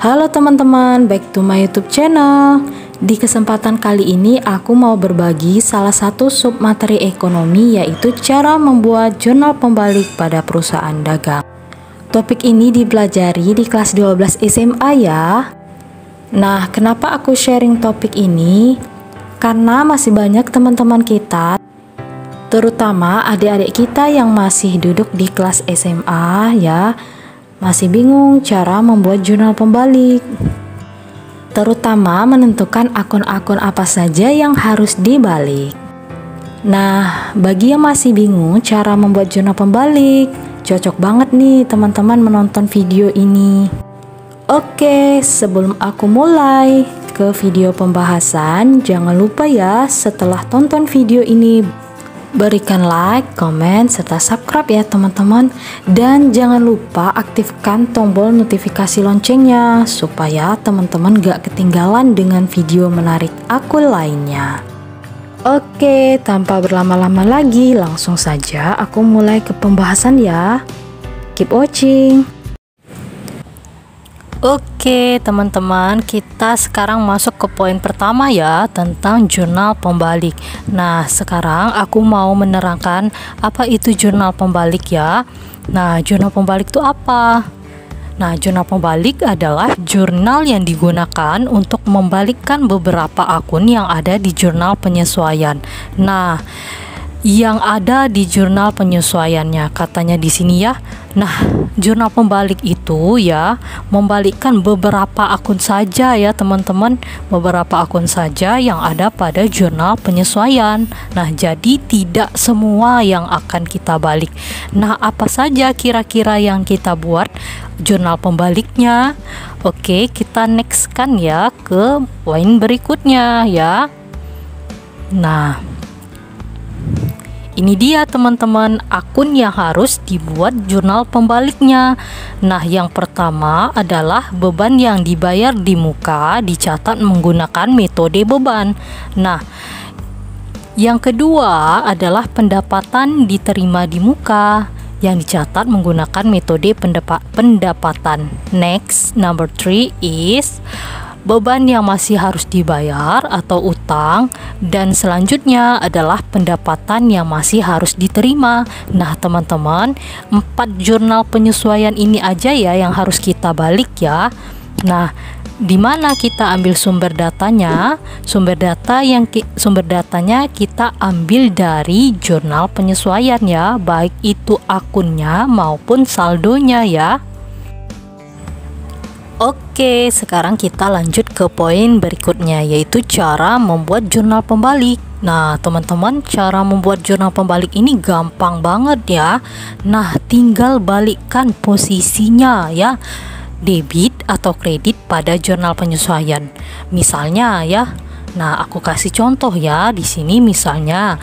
Halo teman-teman, back to my YouTube channel. Di kesempatan kali ini aku mau berbagi salah satu sub materi ekonomi, yaitu cara membuat jurnal pembalik pada perusahaan dagang. Topik ini dipelajari di kelas 12 SMA ya. Nah, kenapa aku sharing topik ini? Karena masih banyak teman-teman kita, terutama adik-adik kita yang masih duduk di kelas SMA ya, masih bingung cara membuat jurnal pembalik, terutama menentukan akun-akun apa saja yang harus dibalik. Nah, bagi yang masih bingung cara membuat jurnal pembalik, cocok banget nih teman-teman menonton video ini. Oke, sebelum aku mulai ke video pembahasan, jangan lupa ya setelah tonton video ini berikan like, komen, serta subscribe ya teman-teman. Dan jangan lupa aktifkan tombol notifikasi loncengnya supaya teman-teman gak ketinggalan dengan video menarik aku lainnya. Oke, tanpa berlama-lama lagi, langsung saja aku mulai ke pembahasan ya. Keep watching. Oke teman-teman, kita sekarang masuk ke poin pertama ya, tentang jurnal pembalik. Nah, sekarang aku mau menerangkan apa itu jurnal pembalik ya. Nah, jurnal pembalik itu apa? Nah, jurnal pembalik adalah jurnal yang digunakan untuk membalikkan beberapa akun yang ada di jurnal penyesuaian. Nah, yang ada di jurnal penyesuaiannya katanya di sini ya. Nah, jurnal pembalik itu ya membalikkan beberapa akun saja ya teman-teman, beberapa akun saja yang ada pada jurnal penyesuaian. Nah, jadi tidak semua yang akan kita balik. Nah, apa saja kira-kira yang kita buat jurnal pembaliknya? Oke, kita next kan ya ke poin berikutnya ya. Nah, ini dia teman-teman akun yang harus dibuat jurnal pembaliknya. Nah, yang pertama adalah beban yang dibayar di muka dicatat menggunakan metode beban. Nah, yang kedua adalah pendapatan diterima di muka yang dicatat menggunakan metode pendapatan. Next, number 3 is beban yang masih harus dibayar atau utang, dan selanjutnya adalah pendapatan yang masih harus diterima. Nah teman-teman, 4 jurnal penyesuaian ini aja ya yang harus kita balik ya. Nah, di mana kita ambil sumber datanya? Sumber datanya kita ambil dari jurnal penyesuaian ya, baik itu akunnya maupun saldonya ya. Oke, sekarang kita lanjut ke poin berikutnya, yaitu cara membuat jurnal pembalik. Nah, teman-teman, cara membuat jurnal pembalik ini gampang banget ya. Nah, tinggal balikkan posisinya ya, debit atau kredit pada jurnal penyesuaian. Misalnya ya, nah aku kasih contoh ya di sini, misalnya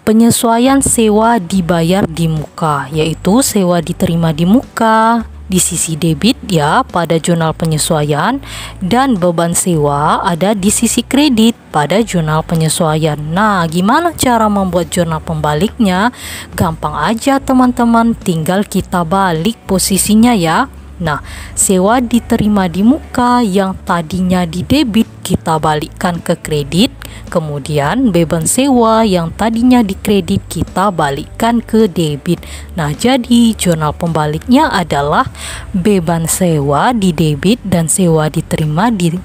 penyesuaian sewa dibayar di muka, yaitu sewa diterima di muka di sisi debit ya pada jurnal penyesuaian, dan beban sewa ada di sisi kredit pada jurnal penyesuaian. Nah, gimana cara membuat jurnal pembaliknya? Gampang aja teman-teman, tinggal kita balik posisinya ya. Nah, sewa diterima di muka yang tadinya di debit kita balikkan ke kredit, kemudian beban sewa yang tadinya di kredit kita balikkan ke debit. Nah, jadi jurnal pembaliknya adalah beban sewa di debit dan sewa diterima di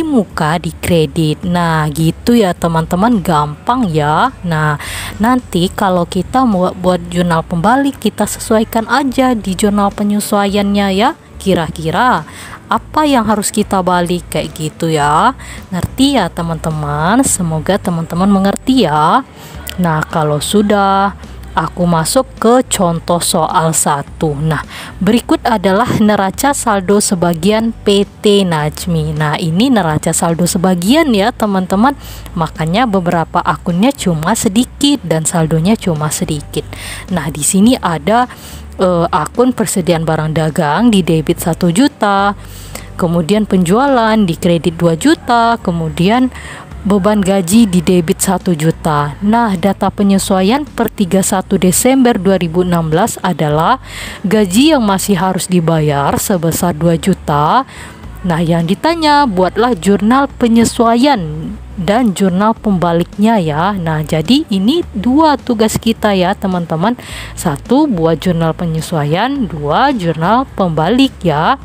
muka di kredit. Nah, gitu ya teman-teman, gampang ya. Nah, nanti kalau kita mau buat jurnal pembalik, kita sesuaikan aja di jurnal penyesuaiannya ya. Kira-kira apa yang harus kita balik kayak gitu ya. Ngerti ya teman-teman? Semoga teman-teman mengerti ya. Nah, kalau sudah, aku masuk ke contoh soal 1. Nah, berikut adalah neraca saldo sebagian PT Najmi. Nah, ini neraca saldo sebagian ya teman-teman. Makanya beberapa akunnya cuma sedikit dan saldonya cuma sedikit. Nah, di sini ada akun persediaan barang dagang di debit 1 juta, kemudian penjualan di kredit 2 juta, kemudian beban gaji di debit 1 juta. Nah, data penyesuaian per 31 Desember 2016 adalah gaji yang masih harus dibayar sebesar 2 juta. Nah, yang ditanya, buatlah jurnal penyesuaian dan jurnal pembaliknya ya. Nah, jadi ini 2 tugas kita ya teman-teman. 1 buat jurnal penyesuaian, 2 jurnal pembalik ya.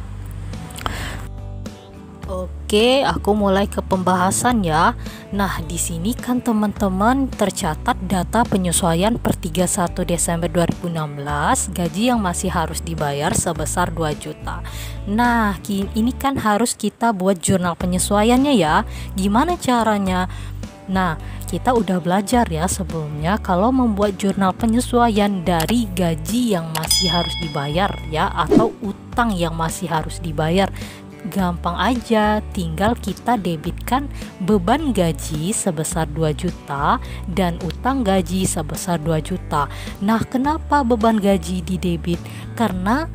Oke, aku mulai ke pembahasan ya. Nah, di sini kan teman-teman tercatat data penyesuaian per 31 Desember 2016, gaji yang masih harus dibayar sebesar 2 juta. Nah, ini kan harus kita buat jurnal penyesuaiannya ya. Gimana caranya? Nah, kita udah belajar ya sebelumnya kalau membuat jurnal penyesuaian dari gaji yang masih harus dibayar ya, atau utang yang masih harus dibayar. Gampang aja, tinggal kita debitkan beban gaji sebesar 2 juta dan utang gaji sebesar 2 juta. Nah, kenapa beban gaji didebit? Karena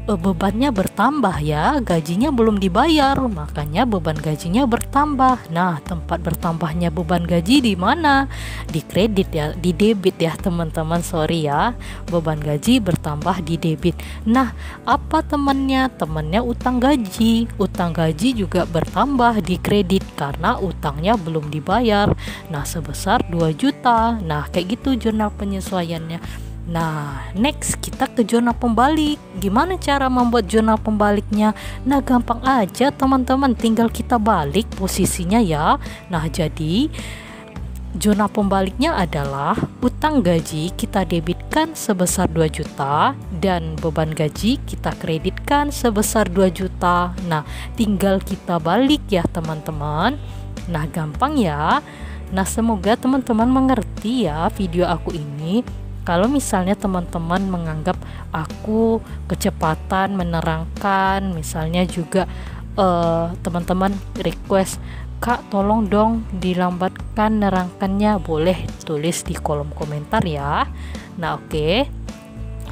bebannya bertambah ya, gajinya belum dibayar, makanya beban gajinya bertambah. Nah, tempat bertambahnya beban gaji di mana? Di kredit ya, di debit ya teman-teman, sorry ya, beban gaji bertambah di debit. Nah, apa temannya? Temannya utang gaji juga bertambah di kredit karena utangnya belum dibayar. Nah, sebesar 2 juta. Nah, kayak gitu jurnal penyesuaiannya. Nah, next kita ke jurnal pembalik. Gimana cara membuat jurnal pembaliknya? Nah, gampang aja teman-teman, tinggal kita balik posisinya ya. Nah, jadi jurnal pembaliknya adalah utang gaji kita debitkan sebesar 2 juta dan beban gaji kita kreditkan sebesar 2 juta. Nah, tinggal kita balik ya teman-teman. Nah, gampang ya. Nah, semoga teman-teman mengerti ya video aku ini. Kalau misalnya teman-teman menganggap aku kecepatan menerangkan, misalnya juga teman-teman request, Kak tolong dong dilambatkan nerangkannya, boleh tulis di kolom komentar ya. Nah, oke.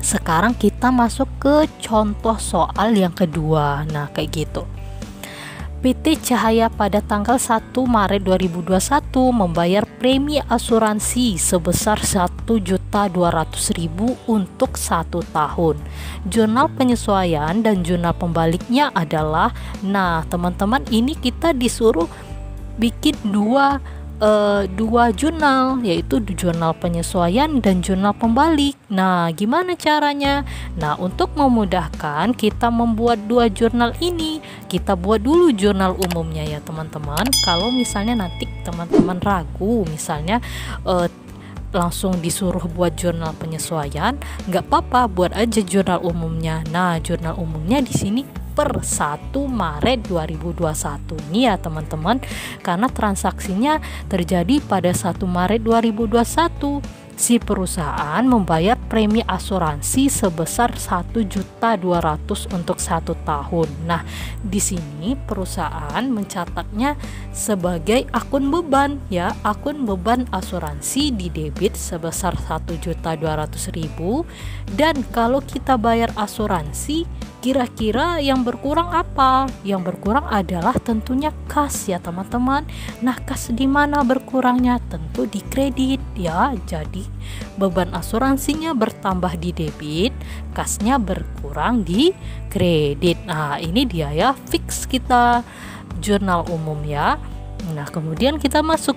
Sekarang kita masuk ke contoh soal yang kedua. Nah, kayak gitu. PT Cahaya pada tanggal 1 Maret 2021 membayar premi asuransi sebesar 1.200.000 untuk 1 tahun. Jurnal penyesuaian dan jurnal pembaliknya adalah, nah teman-teman, ini kita disuruh bikin dua jurnal, yaitu jurnal penyesuaian dan jurnal pembalik. Nah, gimana caranya? Nah, untuk memudahkan kita membuat 2 jurnal ini, kita buat dulu jurnal umumnya ya teman-teman. Kalau misalnya nanti teman-teman ragu, misalnya langsung disuruh buat jurnal penyesuaian, nggak apa-apa, buat aja jurnal umumnya. Nah, jurnal umumnya di sini per 1 Maret 2021 ini ya teman-teman, karena transaksinya terjadi pada 1 Maret 2021. Si perusahaan membayar premi asuransi sebesar 1.200.000 untuk 1 tahun. Nah, di sini perusahaan mencatatnya sebagai akun beban ya, akun beban asuransi di debit sebesar 1.200.000. Dan kalau kita bayar asuransi, kira-kira yang berkurang apa? Yang berkurang adalah tentunya kas ya teman-teman. Nah, kas di mana berkurangnya? Tentu di kredit ya. Jadi beban asuransinya bertambah di debit, kasnya berkurang di kredit. Nah, ini dia ya, fix kita jurnal umum ya. Nah, kemudian kita masuk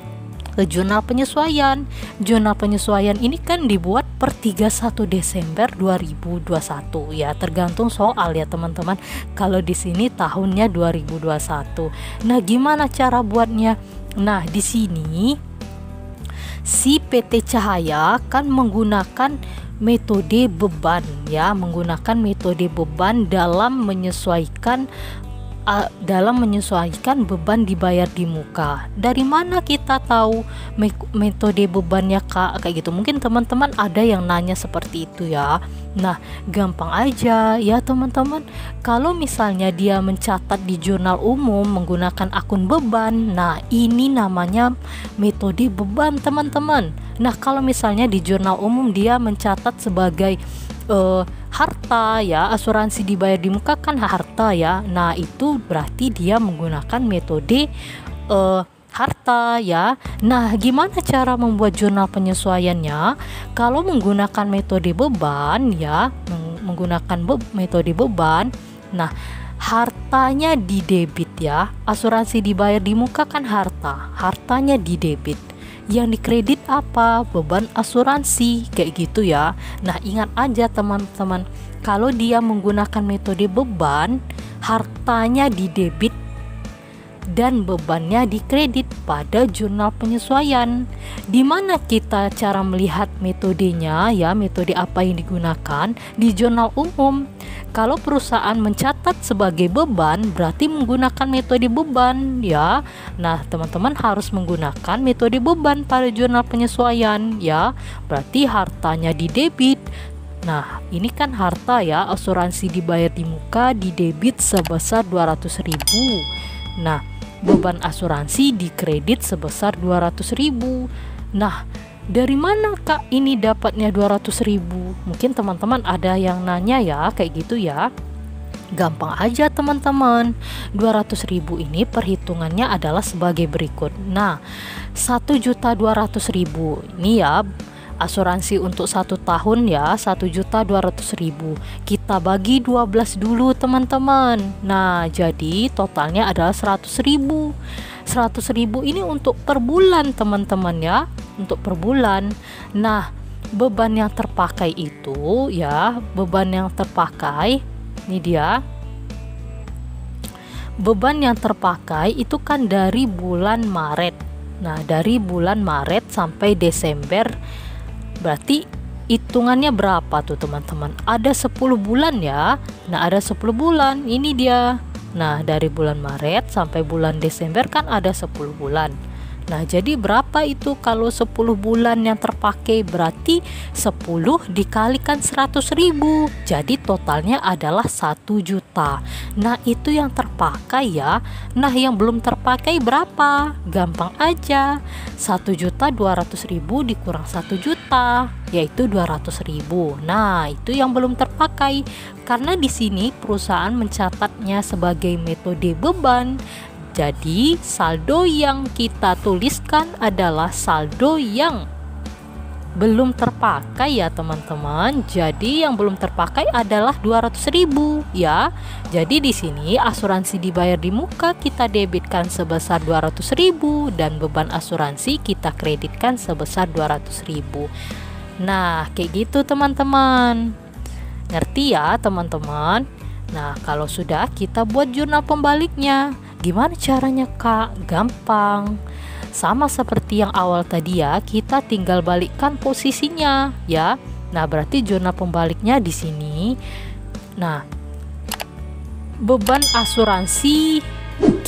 ke jurnal penyesuaian. Jurnal penyesuaian ini kan dibuat per 31 Desember 2021 ya, tergantung soal ya teman-teman. Kalau di sini tahunnya 2021. Nah, gimana cara buatnya? Nah, di sini si PT Cahaya kan menggunakan metode beban ya, menggunakan metode beban dalam menyesuaikan beban dibayar di muka. Dari mana kita tahu metode bebannya Kak? Kayak gitu. Mungkin teman-teman ada yang nanya seperti itu ya. Nah, gampang aja ya teman-teman. Kalau misalnya dia mencatat di jurnal umum menggunakan akun beban, nah ini namanya metode beban teman-teman. Nah, kalau misalnya di jurnal umum dia mencatat sebagai harta ya, asuransi dibayar di muka kan harta ya. Nah, itu berarti dia menggunakan metode harta ya. Nah, gimana cara membuat jurnal penyesuaiannya? Kalau menggunakan metode beban ya, menggunakan metode beban. Nah, hartanya di debit ya. Asuransi dibayar di muka kan hartanya di debit. Yang dikredit apa? Beban asuransi, kayak gitu ya. Nah, ingat aja teman-teman, kalau dia menggunakan metode beban, hartanya di debit dan bebannya dikredit pada jurnal penyesuaian. Di mana kita cara melihat metodenya ya, metode apa yang digunakan di jurnal umum. Kalau perusahaan mencatat sebagai beban, berarti menggunakan metode beban ya. Nah, teman-teman harus menggunakan metode beban pada jurnal penyesuaian ya. Berarti hartanya di debit. Nah, ini kan harta ya, asuransi dibayar di muka, di debit sebesar 200.000. Nah, beban asuransi dikredit sebesar 200.000. Nah, dari mana Kak ini dapatnya 200.000? Mungkin teman-teman ada yang nanya ya, kayak gitu ya. Gampang aja teman-teman. 200.000 ini perhitungannya adalah sebagai berikut. Nah, 1.200.000 ini ya, asuransi untuk 1 tahun ya, 1.200.000. Kita bagi 12 dulu teman-teman. Nah, jadi totalnya adalah 100.000. 100.000 ini untuk per bulan teman-teman ya, untuk per bulan. Nah, beban yang terpakai itu ya, beban yang terpakai ini dia. Beban yang terpakai itu kan dari bulan Maret. Nah, dari bulan Maret sampai Desember, berarti hitungannya berapa tuh teman-teman? Ada 10 bulan ya. Nah, ada 10 bulan, ini dia. Nah, dari bulan Maret sampai bulan Desember kan ada 10 bulan. Nah, jadi berapa itu kalau 10 bulan yang terpakai? Berarti 10 dikalikan 100.000. Jadi totalnya adalah 1 juta. Nah, itu yang terpakai ya. Nah, yang belum terpakai berapa? Gampang aja. 1.200.000 dikurang 1 juta, yaitu 200.000. Nah, itu yang belum terpakai. Karena di sini perusahaan mencatatnya sebagai metode beban. Jadi saldo yang kita tuliskan adalah saldo yang belum terpakai ya teman-teman. Jadi yang belum terpakai adalah 200.000 ya. Jadi di sini asuransi dibayar di muka kita debitkan sebesar 200.000 dan beban asuransi kita kreditkan sebesar 200.000. Nah, kayak gitu teman-teman. Ngerti ya teman-teman? Nah, kalau sudah, kita buat jurnal pembaliknya. Gimana caranya Kak? Gampang. Sama seperti yang awal tadi ya, kita tinggal balikkan posisinya ya. Nah, berarti jurnal pembaliknya di sini. Nah, beban asuransi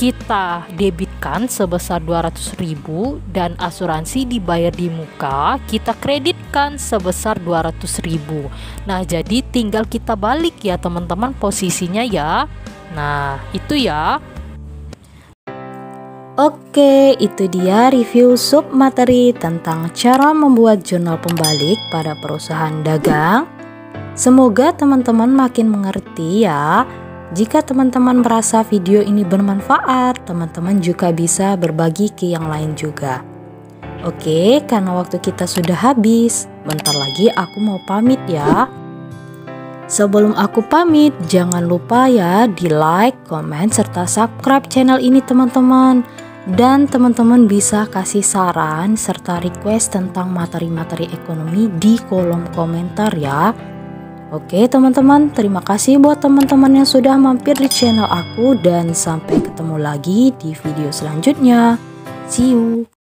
kita debitkan sebesar 200.000 dan asuransi dibayar di muka kita kreditkan sebesar 200.000. Nah, jadi tinggal kita balik ya teman-teman posisinya ya. Nah, itu ya. Oke, itu dia review sub materi tentang cara membuat jurnal pembalik pada perusahaan dagang. Semoga teman-teman makin mengerti ya. Jika teman-teman merasa video ini bermanfaat, teman-teman juga bisa berbagi ke yang lain juga. Oke, karena waktu kita sudah habis, bentar lagi aku mau pamit ya. Sebelum aku pamit, jangan lupa ya di like, komen, serta subscribe channel ini teman-teman. Dan teman-teman bisa kasih saran serta request tentang materi-materi ekonomi di kolom komentar ya. Oke teman-teman, terima kasih buat teman-teman yang sudah mampir di channel aku dan sampai ketemu lagi di video selanjutnya. See you.